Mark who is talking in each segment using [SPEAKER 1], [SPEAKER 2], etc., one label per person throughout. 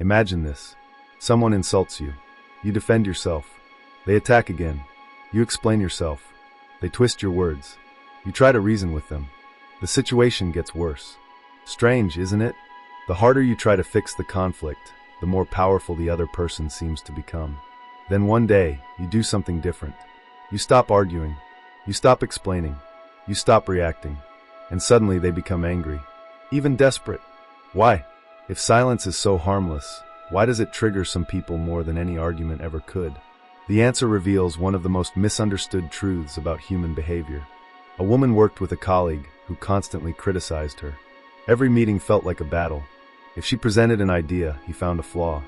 [SPEAKER 1] Imagine this. Someone insults you. You defend yourself. They attack again. You explain yourself. They twist your words. You try to reason with them. The situation gets worse. Strange, isn't it? The harder you try to fix the conflict, the more powerful the other person seems to become. Then one day, you do something different. You stop arguing. You stop explaining. You stop reacting. And suddenly they become angry. Even desperate. Why? If silence is so harmless, why does it trigger some people more than any argument ever could? The answer reveals one of the most misunderstood truths about human behavior. A woman worked with a colleague who constantly criticized her. Every meeting felt like a battle. If she presented an idea, he found a flaw.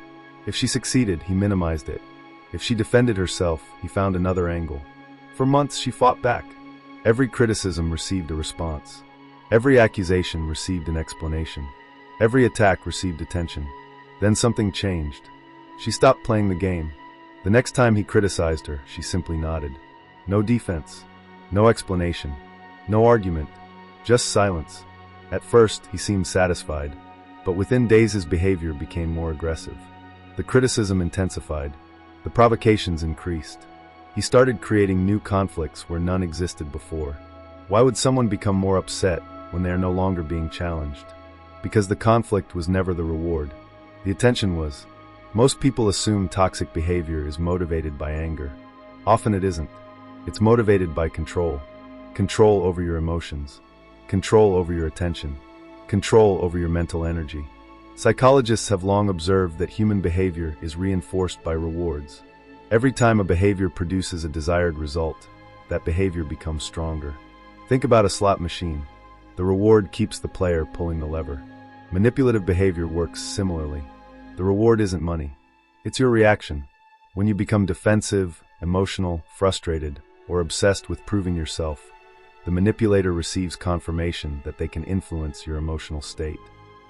[SPEAKER 1] If she succeeded, he minimized it. If she defended herself, he found another angle. For months, she fought back. Every criticism received a response. Every accusation received an explanation. Every attack received attention. Then something changed. She stopped playing the game. The next time he criticized her, she simply nodded. No defense. No explanation. No argument. Just silence. At first, he seemed satisfied, but within days his behavior became more aggressive. The criticism intensified. The provocations increased. He started creating new conflicts where none existed before. Why would someone become more upset when they are no longer being challenged? Because the conflict was never the reward. The attention was. Most people assume toxic behavior is motivated by anger. Often it isn't. It's motivated by control. Control over your emotions. Control over your attention. Control over your mental energy. Psychologists have long observed that human behavior is reinforced by rewards. Every time a behavior produces a desired result, that behavior becomes stronger. Think about a slot machine. The reward keeps the player pulling the lever. Manipulative behavior works similarly. The reward isn't money. It's your reaction. When you become defensive, emotional, frustrated, or obsessed with proving yourself, the manipulator receives confirmation that they can influence your emotional state.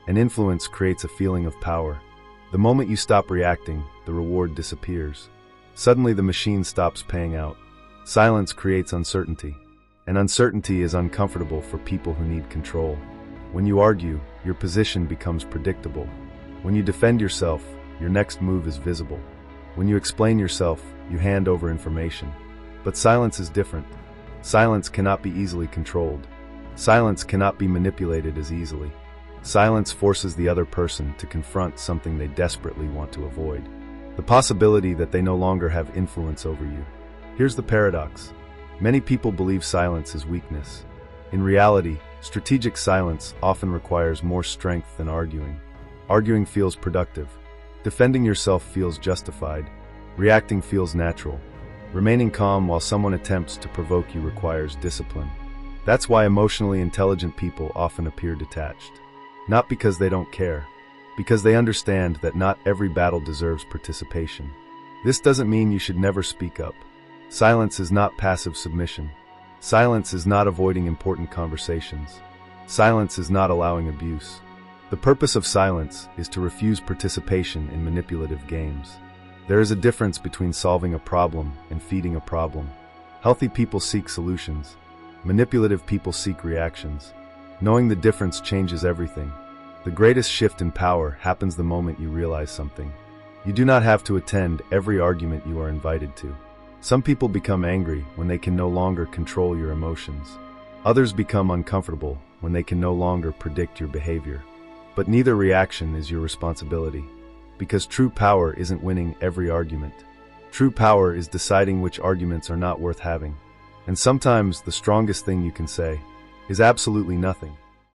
[SPEAKER 1] And influence creates a feeling of power. The moment you stop reacting, the reward disappears. Suddenly the machine stops paying out. Silence creates uncertainty. And uncertainty is uncomfortable for people who need control. When you argue, your position becomes predictable. When you defend yourself, your next move is visible. When you explain yourself, you hand over information. But silence is different. Silence cannot be easily controlled. Silence cannot be manipulated as easily. Silence forces the other person to confront something they desperately want to avoid. The possibility that they no longer have influence over you. Here's the paradox. Many people believe silence is weakness. In reality, strategic silence often requires more strength than arguing. Arguing feels productive. Defending yourself feels justified. Reacting feels natural. Remaining calm while someone attempts to provoke you requires discipline. That's why emotionally intelligent people often appear detached. Not because they don't care, because they understand that not every battle deserves participation. This doesn't mean you should never speak up. Silence is not passive submission. Silence is not avoiding important conversations. Silence is not allowing abuse. The purpose of silence is to refuse participation in manipulative games. There is a difference between solving a problem and feeding a problem. Healthy people seek solutions. Manipulative people seek reactions. Knowing the difference changes everything. The greatest shift in power happens the moment you realize something. You do not have to attend every argument you are invited to. Some people become angry when they can no longer control your emotions. Others become uncomfortable when they can no longer predict your behavior. But neither reaction is your responsibility, because true power isn't winning every argument. True power is deciding which arguments are not worth having. And sometimes the strongest thing you can say is absolutely nothing.